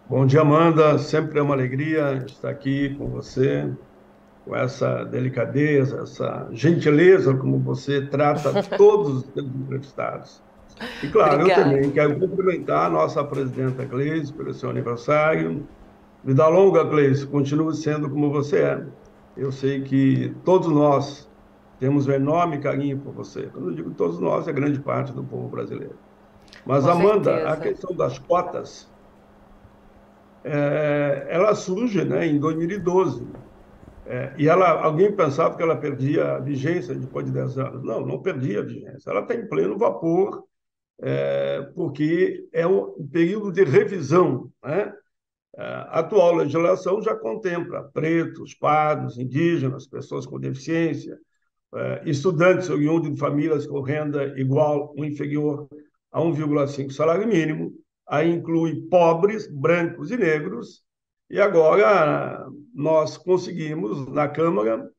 Bom dia, Amanda. Sempre é uma alegria estar aqui com você, com essa delicadeza, essa gentileza como você trata todos os seus entrevistados. E, claro, eu também Obrigada. quero cumprimentar a nossa presidenta Gleisi pelo seu aniversário. Vida longa, Gleisi, continue sendo como você é. Eu sei que todos nós temos um enorme carinho por você. Quando eu digo todos nós, é grande parte do povo brasileiro. Mas, Com Amanda, a certeza. questão das cotas ela surge, né, em 2012. Alguém pensava que ela perdia a vigência depois de 10 anos. Não, não perdia a vigência. Ela está em pleno vapor, porque é um período de revisão, né? A atual legislação já contempla pretos, pardos, indígenas, pessoas com deficiência, estudantes oriundos de famílias com renda igual ou inferior a 1,5 salário mínimo, aí inclui pobres, brancos e negros, e agora nós conseguimos, na Câmara,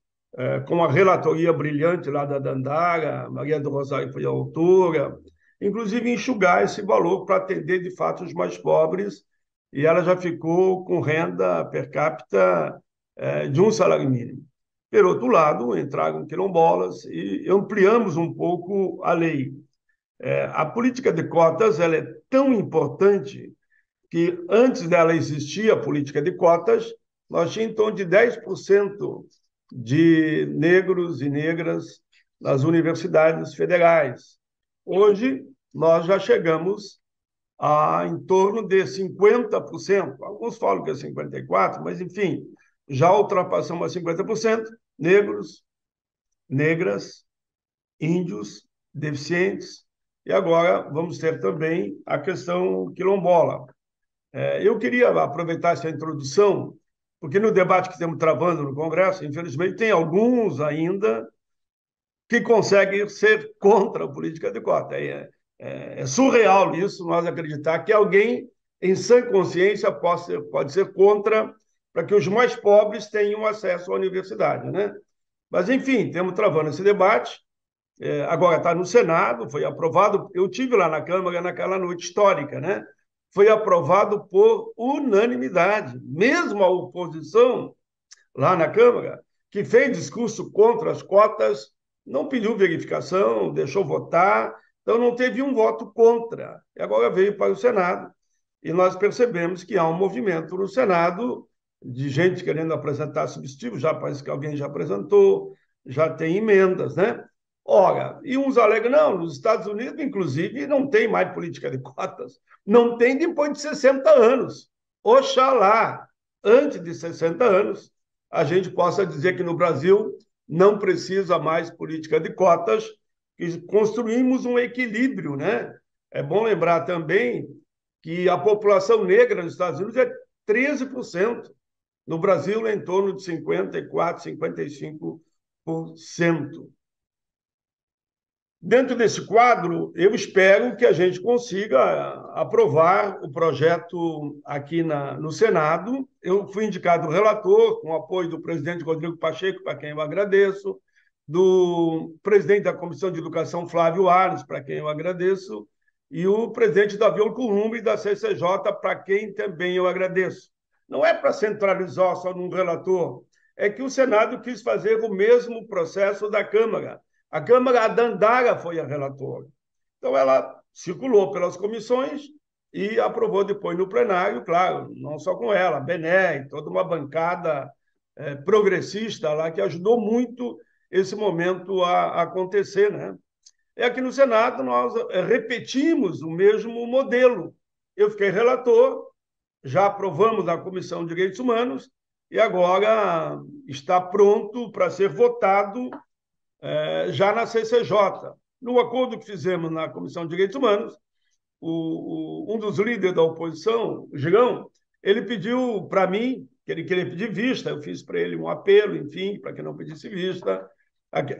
com a relatoria brilhante lá da Dandara, Maria do Rosário foi a autora, inclusive enxugar esse valor para atender de fato os mais pobres, e ela já ficou com renda per capita de um salário mínimo. Por outro lado, entraram quilombolas e ampliamos um pouco a lei. A política de cotas ela é tão importante que, antes dela existir a política de cotas, nós tínhamos em torno de 10% de negros e negras nas universidades federais. Hoje, nós já chegamos a em torno de 50%. Alguns falam que é 54%, mas, enfim, já ultrapassamos a 50%, negros, negras, índios, deficientes, e agora vamos ter também a questão quilombola. Eu queria aproveitar essa introdução, porque no debate que estamos travando no Congresso, infelizmente, tem alguns ainda que conseguem ser contra a política de cota. É surreal isso, nós acreditar que alguém em sã consciência pode ser contra para que os mais pobres tenham acesso à universidade, né? Mas, enfim, estamos travando esse debate. Agora está no Senado, foi aprovado. Eu tive lá na Câmara naquela noite histórica, né? Foi aprovado por unanimidade, mesmo a oposição lá na Câmara, que fez discurso contra as cotas, não pediu verificação, deixou votar, então não teve um voto contra. E agora veio para o Senado, e nós percebemos que há um movimento no Senado de gente querendo apresentar substitutivos, já parece que alguém já apresentou, já tem emendas, né? Ora, e uns alegam, não, nos Estados Unidos, inclusive, não tem mais política de cotas, não tem depois de 60 anos. Oxalá, antes de 60 anos, a gente possa dizer que no Brasil não precisa mais política de cotas, que construímos um equilíbrio, né? É bom lembrar também que a população negra nos Estados Unidos é 13%. No Brasil, é em torno de 54%, 55%. Dentro desse quadro, eu espero que a gente consiga aprovar o projeto aqui no Senado. Eu fui indicado relator, com o apoio do presidente Rodrigo Pacheco, para quem eu agradeço, do presidente da Comissão de Educação, Flávio Arnes, para quem eu agradeço, e o presidente Davi Alcolumbre, da CCJ, para quem também eu agradeço. Não é para centralizar só num relator, é que o Senado quis fazer o mesmo processo da Câmara. A Câmara, a Dandara foi a relatora. Então, ela circulou pelas comissões e aprovou depois no plenário, claro, não só com ela, a Bené, toda uma bancada progressista lá que ajudou muito esse momento a acontecer, né? É aqui no Senado nós repetimos o mesmo modelo. Eu fiquei relator, já aprovamos na Comissão de Direitos Humanos e agora está pronto para ser votado já na CCJ. No acordo que fizemos na Comissão de Direitos Humanos, um dos líderes da oposição, o Girão, ele pediu para mim, que ele queria pedir vista, eu fiz para ele um apelo, enfim, para que não pedisse vista.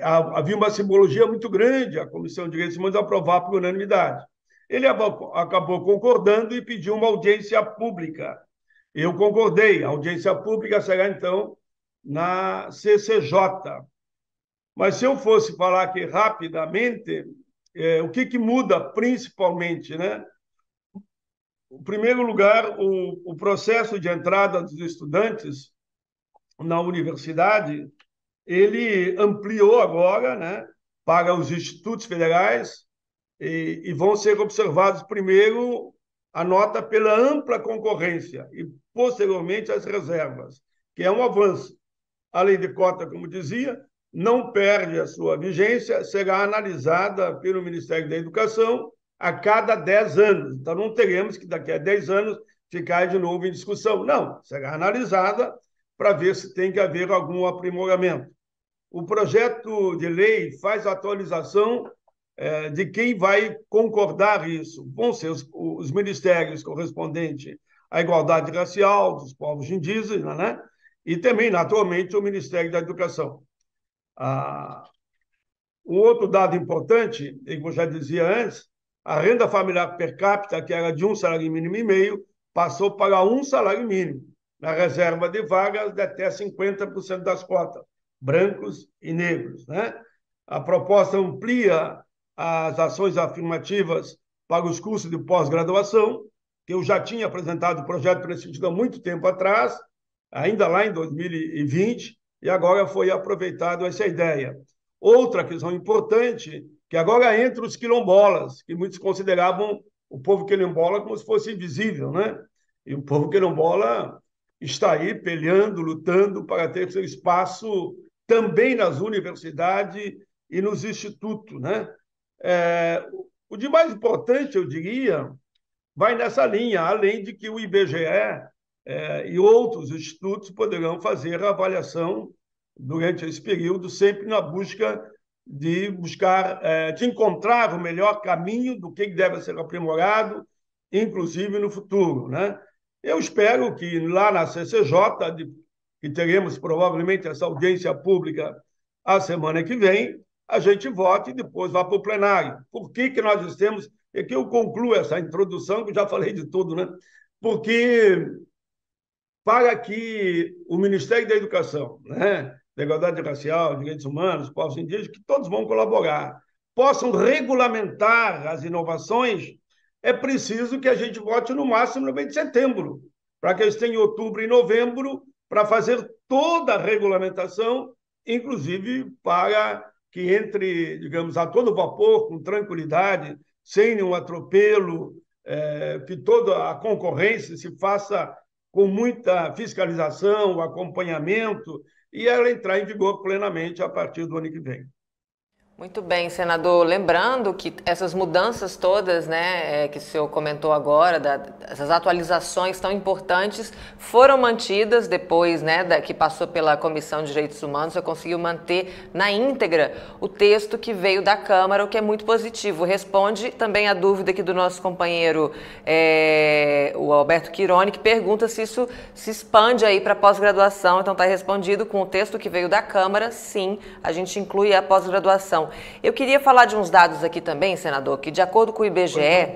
Havia uma simbologia muito grande a Comissão de Direitos Humanos aprovar por unanimidade. Ele acabou concordando e pediu uma audiência pública. Eu concordei, a audiência pública será, então, na CCJ. Mas se eu fosse falar aqui rapidamente, o que muda principalmente, né? Em primeiro lugar, o processo de entrada dos estudantes na universidade, ele ampliou agora, né, para os institutos federais e vão ser observados primeiro a nota pela ampla concorrência e, posteriormente, as reservas, que é um avanço. A lei de cota, como dizia, não perde a sua vigência, será analisada pelo Ministério da Educação a cada 10 anos. Então, não teremos que, daqui a 10 anos, ficar de novo em discussão. Não, será analisada para ver se tem que haver algum aprimoramento. O projeto de lei faz a atualização de quem vai concordar isso. Vão ser os ministérios correspondentes à igualdade racial dos povos indígenas, né? E também, naturalmente, o Ministério da Educação. Um outro dado importante, que eu já dizia antes, a renda familiar per capita, que era de um salário mínimo e meio, passou para um salário mínimo, na reserva de vagas de até 50% das cotas, brancos e negros, né? A proposta amplia as ações afirmativas para os cursos de pós-graduação, que eu já tinha apresentado o projeto nesse sentido há muito tempo atrás, ainda lá em 2020, e agora foi aproveitado essa ideia. Outra questão importante, que agora entra os quilombolas, que muitos consideravam o povo quilombola como se fosse invisível, né? E o povo quilombola está aí peleando, lutando para ter seu espaço também nas universidades e nos institutos, né? O de mais importante, eu diria, vai nessa linha, além de que o IBGE e outros institutos poderão fazer a avaliação durante esse período, sempre na busca de de encontrar o melhor caminho do que deve ser aprimorado, inclusive no futuro, né? Eu espero que lá na CCJ, que teremos provavelmente essa audiência pública a semana que vem, a gente vote e depois vá para o plenário. Por que nós temos... É que eu concluo essa introdução, que eu já falei de tudo, né? Porque para que o Ministério da Educação, né, da Igualdade Racial, Direitos Humanos, povos indígenas, que todos vão colaborar, possam regulamentar as inovações, é preciso que a gente vote no máximo no mês de setembro, para que eles tenham outubro e novembro para fazer toda a regulamentação, inclusive para que entre, digamos, a todo vapor, com tranquilidade, sem nenhum atropelo, que toda a concorrência se faça com muita fiscalização, acompanhamento, e ela entrar em vigor plenamente a partir do ano que vem. Muito bem, senador. Lembrando que essas mudanças todas, né, que o senhor comentou agora, essas atualizações tão importantes, foram mantidas depois, né, que passou pela Comissão de Direitos Humanos. Você conseguiu manter na íntegra o texto que veio da Câmara, o que é muito positivo. Responde também a dúvida aqui do nosso companheiro, o Alberto Quirone, que pergunta se isso se expande aí para pós-graduação. Então está respondido com o texto que veio da Câmara. Sim, a gente inclui a pós-graduação. Eu queria falar de uns dados aqui também, senador, que de acordo com o IBGE,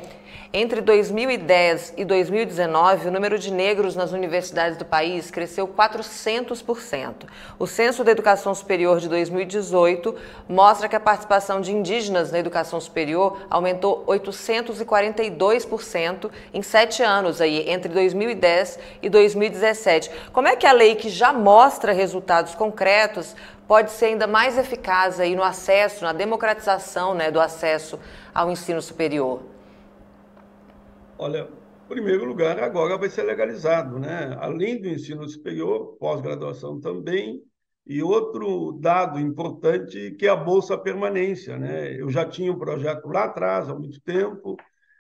entre 2010 e 2019, o número de negros nas universidades do país cresceu 400%. O Censo da Educação Superior de 2018 mostra que a participação de indígenas na educação superior aumentou 842% em 7 anos, aí, entre 2010 e 2017. Como é que a lei, que já mostra resultados concretos, pode ser ainda mais eficaz aí no acesso, na democratização, né, do acesso ao ensino superior? Olha, em primeiro lugar, agora vai ser legalizado, né? Além do ensino superior, pós-graduação também, e outro dado importante que é a Bolsa Permanência, né? Eu já tinha um projeto lá atrás, há muito tempo,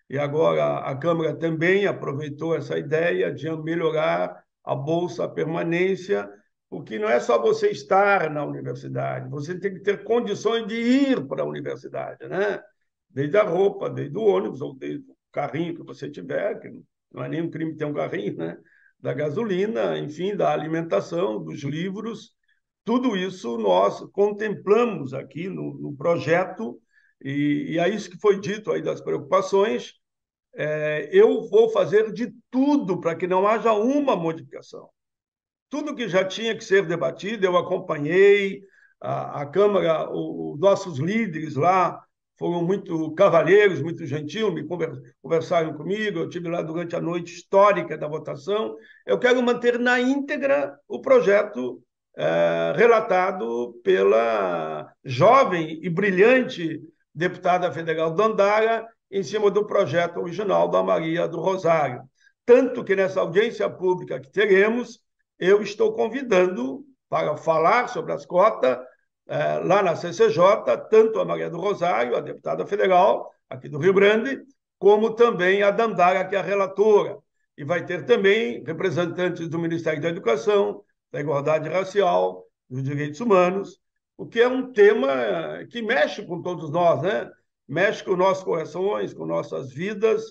e agora a Câmara também aproveitou essa ideia de melhorar a Bolsa Permanência, porque não é só você estar na universidade, você tem que ter condições de ir para a universidade, né? Desde a roupa, desde o ônibus, ou desde o carrinho que você tiver, que não é nenhum crime ter um carrinho, né? Da gasolina, enfim, da alimentação, dos livros, tudo isso nós contemplamos aqui no projeto, e é isso que foi dito aí das preocupações. Eu vou fazer de tudo para que não haja uma modificação. Tudo que já tinha que ser debatido, eu acompanhei, a Câmara, os nossos líderes lá foram muito cavalheiros, muito gentis, conversaram comigo, eu estive lá durante a noite histórica da votação. Eu quero manter na íntegra o projeto relatado pela jovem e brilhante deputada federal Dandara, em cima do projeto original da Maria do Rosário. Tanto que nessa audiência pública que teremos, eu estou convidando para falar sobre as cotas lá na CCJ, tanto a Maria do Rosário, a deputada federal aqui do Rio Grande, como também a Dandara, que é a relatora. E vai ter também representantes do Ministério da Educação, da Igualdade Racial, dos Direitos Humanos, o que é um tema que mexe com todos nós, né? Mexe com nossos corações, com nossas vidas.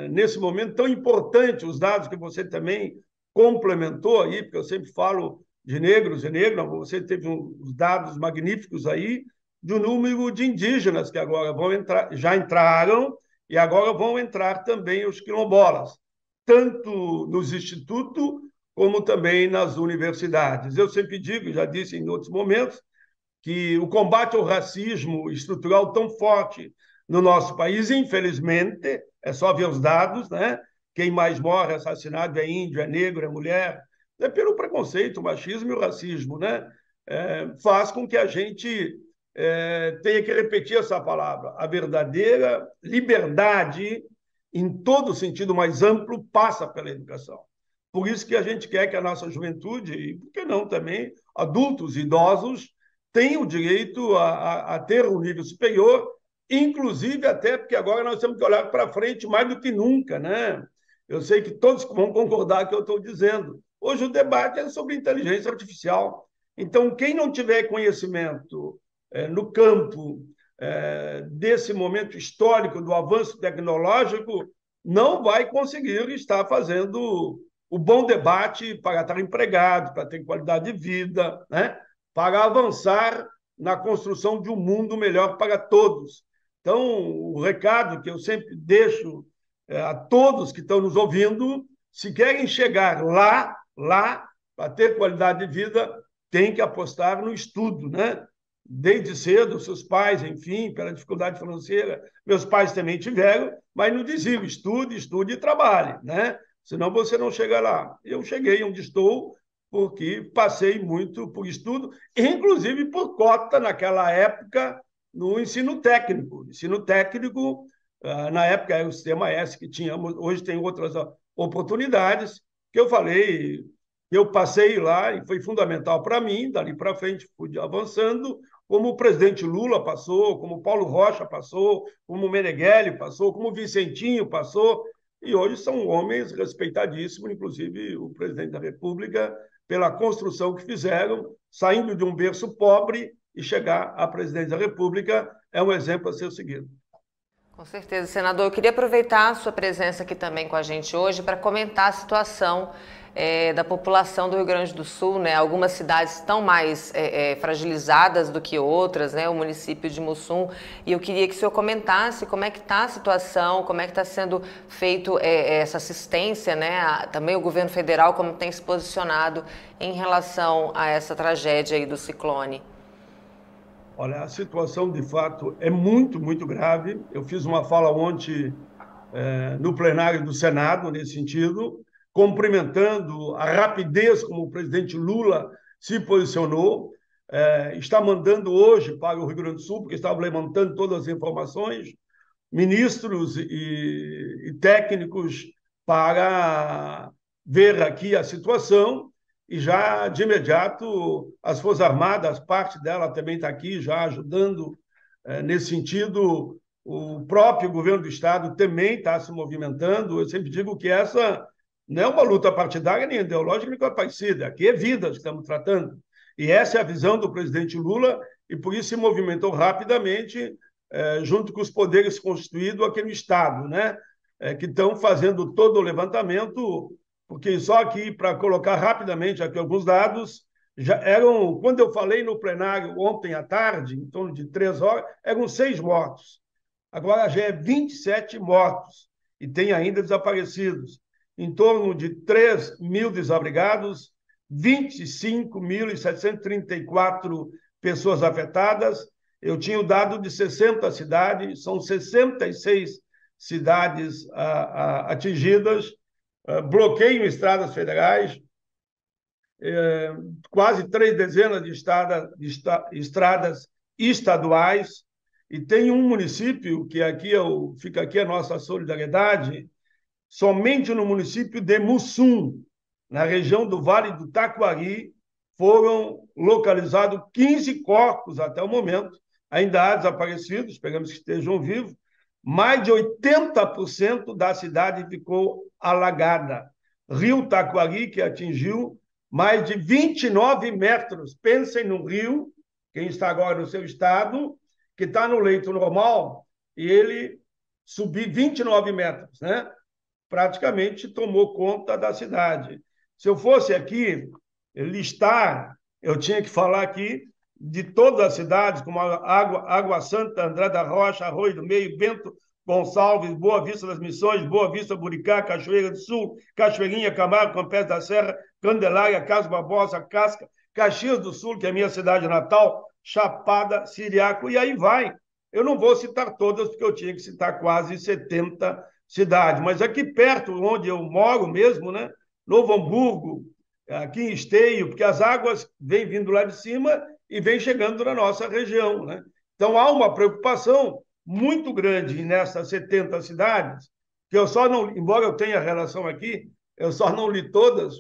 Nesse momento tão importante, os dados que você também complementou aí, porque eu sempre falo de negros e negras, você teve uns dados magníficos aí, do número de indígenas que agora vão entrar, já entraram, e agora vão entrar também os quilombolas, tanto nos institutos como também nas universidades. Eu sempre digo, já disse em outros momentos, que o combate ao racismo estrutural tão forte no nosso país, infelizmente, é só ver os dados, né? Quem mais morre assassinado é índio, é negro, é mulher, é pelo preconceito, o machismo e o racismo, né? Faz com que a gente tenha que repetir essa palavra. A verdadeira liberdade, em todo o sentido mais amplo, passa pela educação. Por isso que a gente quer que a nossa juventude, e por que não também adultos e idosos, tenham o direito a ter um nível superior, inclusive até porque agora nós temos que olhar para frente mais do que nunca, né? Eu sei que todos vão concordar com o que eu estou dizendo. Hoje o debate é sobre inteligência artificial. Então, quem não tiver conhecimento no campo desse momento histórico do avanço tecnológico, não vai conseguir estar fazendo o bom debate para estar empregado, para ter qualidade de vida, né? Para avançar na construção de um mundo melhor para todos. Então, o recado que eu sempre deixo a todos que estão nos ouvindo, se querem chegar lá, para ter qualidade de vida, tem que apostar no estudo, né? Desde cedo, seus pais, enfim, pela dificuldade financeira, meus pais também tiveram, mas não diziam, estude e trabalhe, né? Senão você não chega lá. Eu cheguei onde estou porque passei muito por estudo, inclusive por cota naquela época no ensino técnico. Ensino técnico, na época era o sistema S que tínhamos, hoje tem outras oportunidades, que eu falei, eu passei lá e foi fundamental para mim, dali para frente fui avançando, como o presidente Lula passou, como o Paulo Rocha passou, como o Meneghel passou, como o Vicentinho passou, e hoje são homens respeitadíssimos, inclusive o presidente da República, pela construção que fizeram, saindo de um berço pobre e chegar à presidência da República, é um exemplo a ser seguido. Com certeza, senador. Eu queria aproveitar a sua presença aqui também com a gente hoje para comentar a situação da população do Rio Grande do Sul, né? Algumas cidades estão mais fragilizadas do que outras, né? O município de Mussum. E eu queria que o senhor comentasse como é que está a situação, como é que está sendo feito essa assistência, né? Também o governo federal, como tem se posicionado em relação a essa tragédia aí do ciclone. Olha, a situação, de fato, é muito, muito grave. Eu fiz uma fala ontem no plenário do Senado, nesse sentido, cumprimentando a rapidez como o presidente Lula se posicionou. Está mandando hoje para o Rio Grande do Sul, porque estava levantando todas as informações, ministros e técnicos para ver aqui a situação. E já de imediato as Forças Armadas, parte dela também está aqui já ajudando nesse sentido. O próprio governo do Estado também está se movimentando. Eu sempre digo que essa não é uma luta partidária nem ideológica, nem coisa parecida. Aqui é vidas que estamos tratando. E essa é a visão do presidente Lula, e por isso se movimentou rapidamente junto com os poderes constituídos aqui no Estado, né? Que estão fazendo todo o levantamento, porque só aqui, para colocar rapidamente aqui alguns dados, já eram, quando eu falei no plenário ontem à tarde, em torno de 3 horas, eram 6 mortos. Agora já é 27 mortos e tem ainda desaparecidos. Em torno de 3 mil desabrigados, 25.734 pessoas afetadas Eu tinha o dado de 60 cidades, são 66 cidades atingidas, bloqueio em estradas federais, quase 3 dezenas de estradas estaduais, e tem um município, que aqui fica aqui a nossa solidariedade, somente no município de Mussum, na região do Vale do Taquari, foram localizados 15 corpos até o momento, ainda há desaparecidos, esperamos que estejam vivos, mais de 80% da cidade ficou alagada. Rio Taquari, que atingiu mais de 29 metros. Pensem no rio, quem está agora no seu estado, que está no leito normal, e ele subiu 29 metros, né? Praticamente tomou conta da cidade. Se eu fosse aqui listar, eu tinha que falar aqui de todas as cidades, como Água Santa, André da Rocha, Arroio do Meio, Bento Gonçalves, Boa Vista das Missões, Boa Vista, Buricá, Cachoeira do Sul, Cachoeirinha, Camargo, Campés da Serra, Candelária, Caso Barbosa, Casca, Caxias do Sul, que é a minha cidade natal, Chapada, Siriaco, e aí vai. Eu não vou citar todas, porque eu tinha que citar quase 70 cidades, mas aqui perto, onde eu moro mesmo, né? Novo Hamburgo, aqui em Esteio, porque as águas vêm vindo lá de cima e vêm chegando na nossa região, né? Então, há uma preocupação muito grande nessas 70 cidades, que eu só não, embora eu tenha relação aqui, eu só não li todas,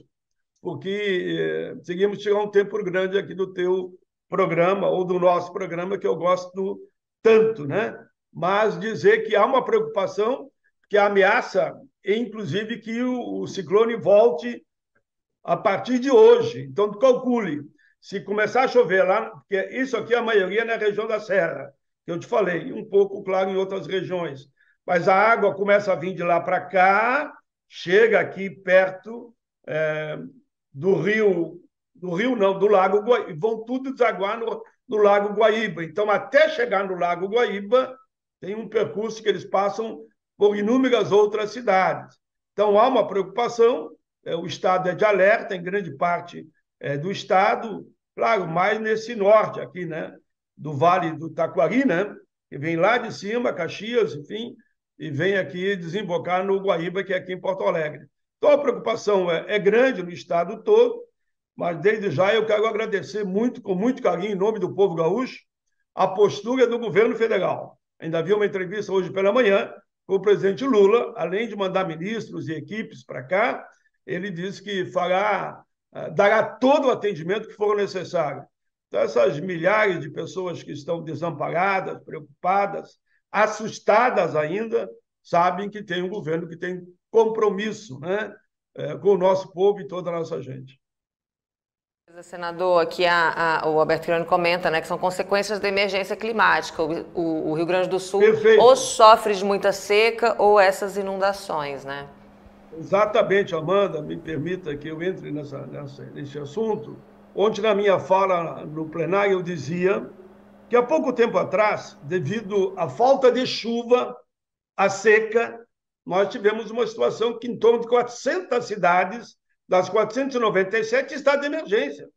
porque seguimos tirar um tempo grande aqui do teu programa, ou do nosso programa, que eu gosto tanto, né? Mas dizer que há uma preocupação, que ameaça, inclusive, que o ciclone volte a partir de hoje. Então, calcule, se começar a chover lá, porque isso aqui a maioria é na região da Serra, que eu te falei, um pouco, claro, em outras regiões. Mas a água começa a vir de lá para cá, chega aqui perto do rio não, do Lago Guaíba, e vão tudo desaguar no Lago Guaíba. Então, até chegar no Lago Guaíba, tem um percurso que eles passam por inúmeras outras cidades. Então, há uma preocupação, o estado é de alerta, em grande parte do estado, claro, mais nesse norte aqui, né, do Vale do Taquari, né, que vem lá de cima, Caxias, enfim, e vem aqui desembocar no Guaíba, que é aqui em Porto Alegre. Então, a preocupação é grande no estado todo, mas desde já eu quero agradecer muito, com muito carinho, em nome do povo gaúcho, a postura do governo federal. Ainda vi uma entrevista hoje pela manhã com o presidente Lula, além de mandar ministros e equipes para cá, ele disse que dará todo o atendimento que for necessário. Então, essas milhares de pessoas que estão desamparadas, preocupadas, assustadas ainda, sabem que tem um governo que tem compromisso, né, com o nosso povo e toda a nossa gente. Senador, aqui o Alberto Quironi comenta, né, que são consequências da emergência climática. O Rio Grande do Sul Perfeito. Ou sofre de muita seca ou essas inundações, né? Exatamente, Amanda, me permita que eu entre nesse assunto. Ontem, na minha fala no plenário, eu dizia que há pouco tempo atrás, devido à falta de chuva, à seca, nós tivemos uma situação que em torno de 400 cidades, das 497, está de emergência,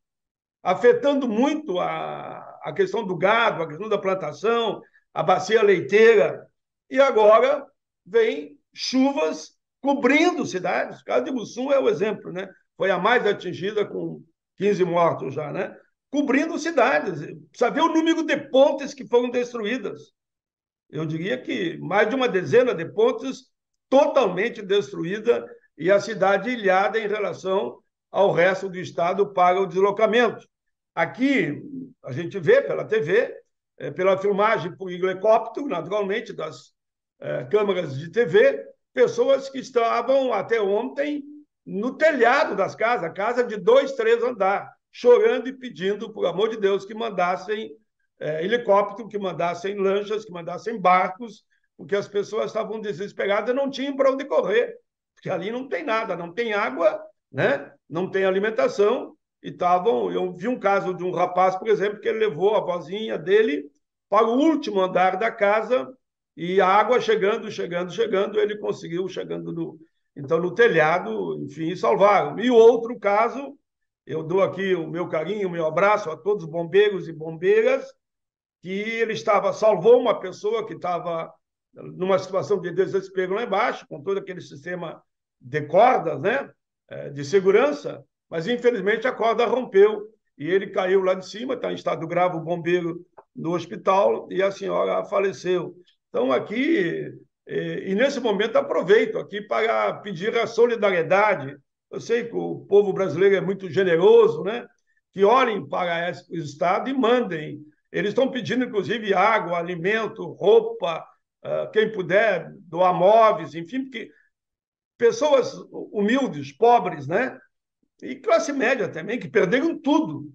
afetando muito a questão do gado, a questão da plantação, a bacia leiteira. E agora vem chuvas cobrindo cidades. O caso de Mussum é o exemplo, né? Foi a mais atingida, com 15 mortos já, né? Cobrindo cidades. Saber o número de pontes que foram destruídas. Eu diria que mais de uma dezena de pontes totalmente destruída e a cidade ilhada em relação ao resto do estado para o deslocamento. Aqui, a gente vê pela TV, pela filmagem por helicóptero, naturalmente, das câmeras de TV, pessoas que estavam até ontem no telhado das casas, casa de 2, 3 andares, chorando e pedindo, por amor de Deus, que mandassem helicóptero, que mandassem lanchas, que mandassem barcos, porque as pessoas estavam desesperadas e não tinham para onde correr, porque ali não tem nada, não tem água, né? Não tem alimentação, e estavam... Eu vi um caso de um rapaz, por exemplo, que ele levou a vozinha dele para o último andar da casa, e a água chegando, ele conseguiu, chegando no telhado, enfim, salvaram. E o outro caso, eu dou aqui o meu carinho, o meu abraço a todos os bombeiros e bombeiras, que ele salvou uma pessoa que estava numa situação de desespero lá embaixo, com todo aquele sistema de cordas, né, de segurança, mas infelizmente a corda rompeu e ele caiu lá de cima, está em estado grave, o bombeiro no hospital, e a senhora faleceu. Então, aqui, e nesse momento, aproveito aqui para pedir a solidariedade. Eu sei que o povo brasileiro é muito generoso, né? Que olhem para o Estado e mandem. Eles estão pedindo, inclusive, água, alimento, roupa, quem puder, doar móveis, enfim, porque pessoas humildes, pobres, né? E classe média também, que perderam tudo,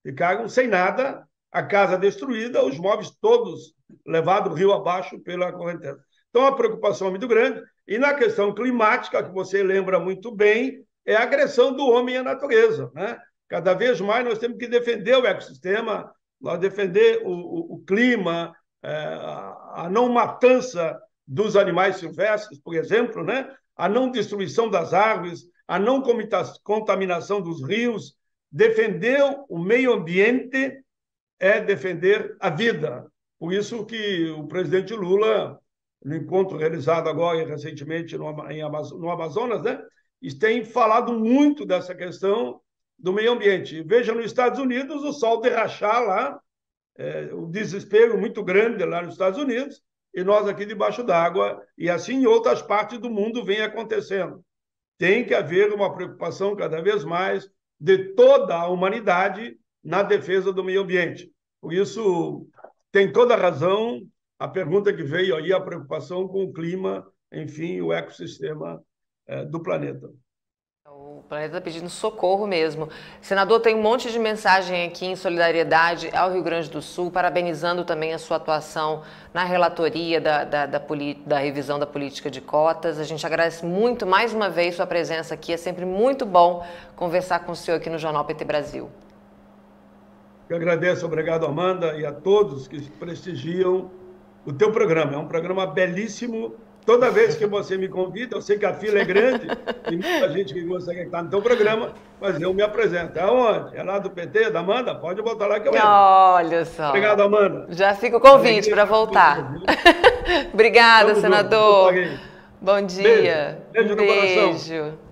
ficaram sem nada, a casa destruída, os móveis todos levados rio abaixo pela correnteza. Então, a preocupação é muito grande. E na questão climática, que você lembra muito bem, é a agressão do homem à natureza, né? Cada vez mais nós temos que defender o ecossistema, nós defender o clima, a não matança dos animais silvestres, por exemplo, né? A não destruição das árvores, a não contaminação dos rios. Defender o meio ambiente é defender a vida. Por isso que o presidente Lula, no encontro realizado agora recentemente no Amazonas, né, tem falado muito dessa questão do meio ambiente. Veja, nos Estados Unidos, o sol de rachar lá, o desespero muito grande lá nos Estados Unidos, e nós aqui debaixo d'água, e assim em outras partes do mundo vem acontecendo. Tem que haver uma preocupação cada vez mais de toda a humanidade na defesa do meio ambiente. Por isso, tem toda a razão a pergunta que veio aí, a preocupação com o clima, enfim, o ecossistema do planeta. O planeta está pedindo socorro mesmo. Senador, tem um monte de mensagem aqui em solidariedade ao Rio Grande do Sul, parabenizando também a sua atuação na relatoria da revisão da política de cotas. A gente agradece muito, mais uma vez, sua presença aqui. É sempre muito bom conversar com o senhor aqui no Jornal PT Brasil. Eu agradeço, obrigado, Amanda, e a todos que prestigiam o teu programa. É um programa belíssimo. Toda vez que você me convida, eu sei que a fila é grande, tem muita gente que gostaria de estar no teu programa, mas eu me apresento. É onde? É lá do PT, da Amanda? Pode botar lá que eu entro. Olha só. Obrigado, Amanda. Já fica o convite para voltar. Obrigada, senador. Bom dia. Beijo no coração. Beijo.